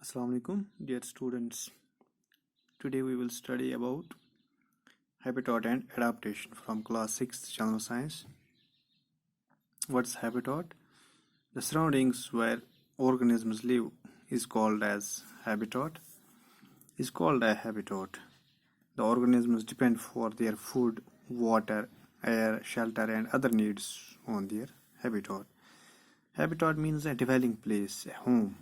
Assalamu alaikum, dear students. Today we will study about habitat and adaptation from class 6 General Science. What's habitat? The surroundings where organisms live is called as habitat. Is called a habitat. The organisms depend for their food, water, air, shelter and other needs on their habitat. Habitat means a dwelling place, a home.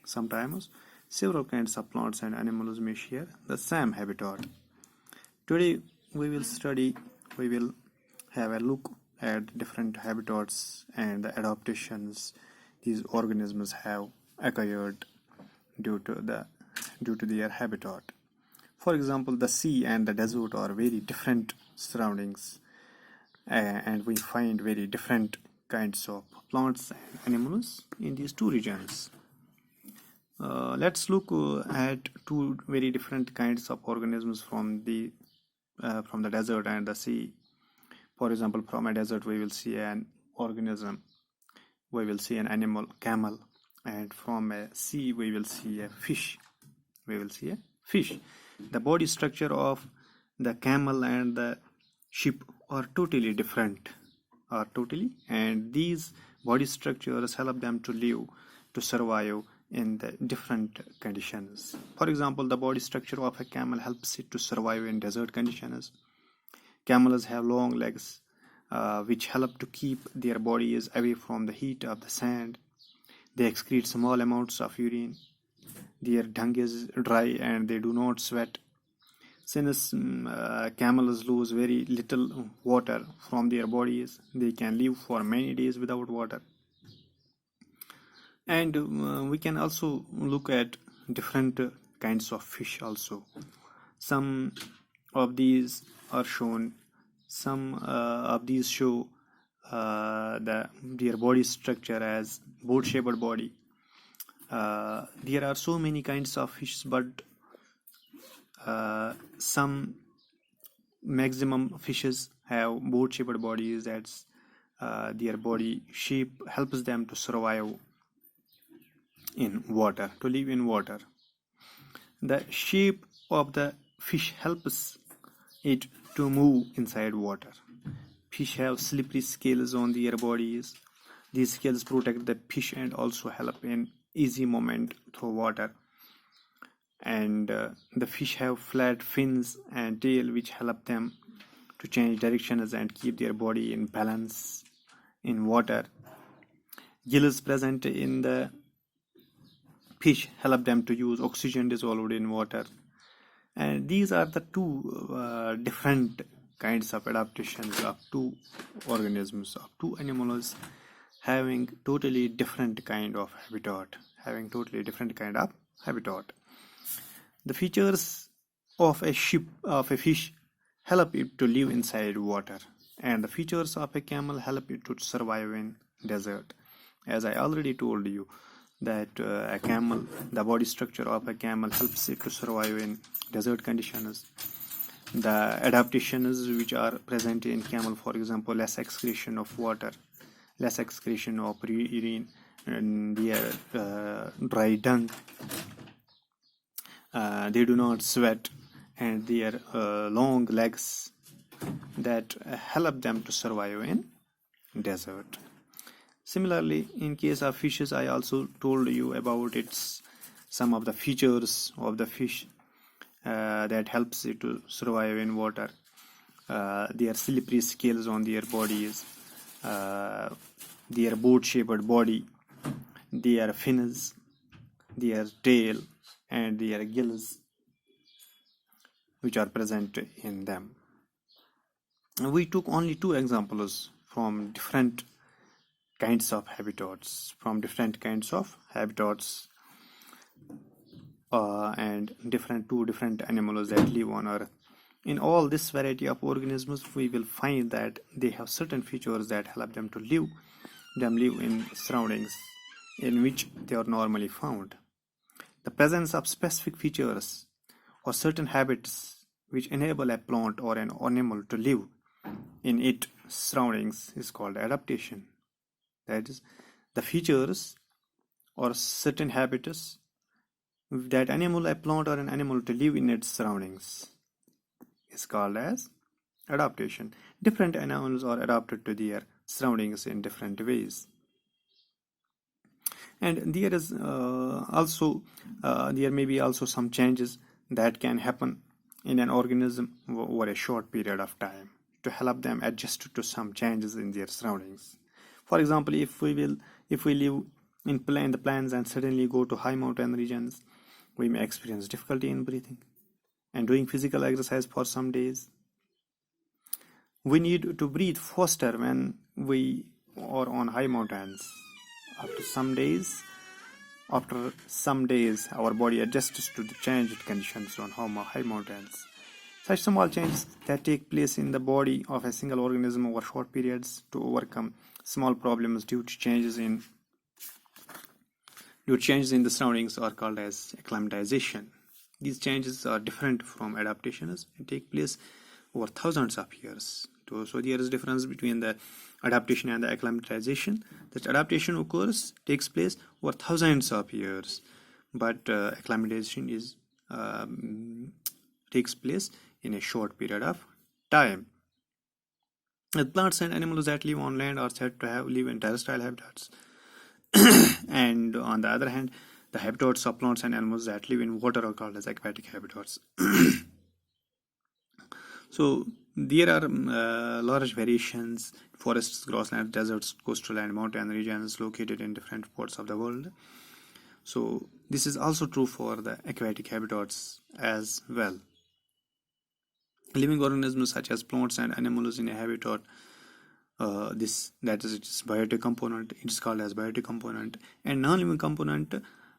Sometimes several kinds of plants and animals may share the same habitat. Today we will have a look at different habitats and the adaptations these organisms have acquired due to their habitat. For example, the sea and the desert are very different surroundings, and we find very different kinds of plants and animals in these two regions. Let's look at two very different kinds of organisms from the desert and the sea. For example, from a desert we will see an organism, we will see an animal, camel, and from a sea we will see a fish. We will see a fish. The body structure of the camel and the sheep are totally different, and these body structures help them to live, to survive in the different conditions. For example, the body structure of a camel helps it to survive in desert conditions. Camels have long legs, which help to keep their bodies away from the heat of the sand. They excrete small amounts of urine. Their dung is dry and they do not sweat. Since camels lose very little water from their bodies, they can live for many days without water. And we can also look at different kinds of fish also. Some of these are shown. Some of these show their body structure as boat-shaped body. There are so many kinds of fish, but some maximum fishes have boat-shaped bodies. That's their body shape helps them to survive in water, to live in water. The shape of the fish helps it to move inside water. Fish have slippery scales on their bodies. These scales protect the fish and also help in easy movement through water. And the fish have flat fins and tail which help them to change directions and keep their body in balance in water. Gills present in the fish help them to use oxygen dissolved in water. And these are the two different kinds of adaptations of two organisms, of two animals having totally different kind of habitat. The features of a fish help it to live inside water, and the features of a camel help it to survive in desert. As I already told you, that the body structure of a camel helps it to survive in desert conditions. The adaptations which are present in camel, for example, less excretion of water, less excretion of urine, and their dry dung. They do not sweat, and their long legs that help them to survive in desert. Similarly, in case of fishes, I also told you about some of the features of the fish that helps it to survive in water. Their slippery scales on their bodies, their boat-shaped body, their fins, their tail, and their gills, which are present in them. We took only two examples from different kinds of habitats, and two different animals that live on Earth. In all this variety of organisms, we will find that they have certain features that help them to live in surroundings in which they are normally found. The presence of specific features or certain habits which enable a plant or an animal to live in its surroundings is called adaptation. That is, the features or certain habits that enable a plant or an animal to live in its surroundings is called as adaptation. Different animals are adapted to their surroundings in different ways. And there is there may be also some changes that can happen in an organism over a short period of time to help them adjust to some changes in their surroundings. For example, if we live in the plains and suddenly go to high mountain regions, we may experience difficulty in breathing and doing physical exercise for some days. We need to breathe faster when we are on high mountains. After some days, our body adjusts to the changed conditions on high mountains. Such small changes that take place in the body of a single organism over short periods to overcome small problems due to changes in the surroundings are called as acclimatization. These changes are different from adaptations and take place over thousands of years. So there is a difference between the adaptation and the acclimatization. That adaptation takes place over thousands of years, but acclimatization takes place in a short period of time. The plants and animals that live on land are said to live in terrestrial habitats. And on the other hand, the habitats of plants and animals that live in water are called as aquatic habitats. So there are large variations: forests, grasslands, deserts, coastal and mountain regions located in different parts of the world. So this is also true for the aquatic habitats as well. Living organisms such as plants and animals in a habitat, its biotic component, it is called as biotic component. And non-living component,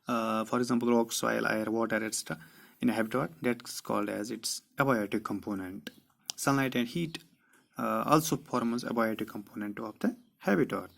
for example, rock, soil, air, water, etc. in a habitat, that's called as its abiotic component. Sunlight and heat also forms a biotic component of the habitat.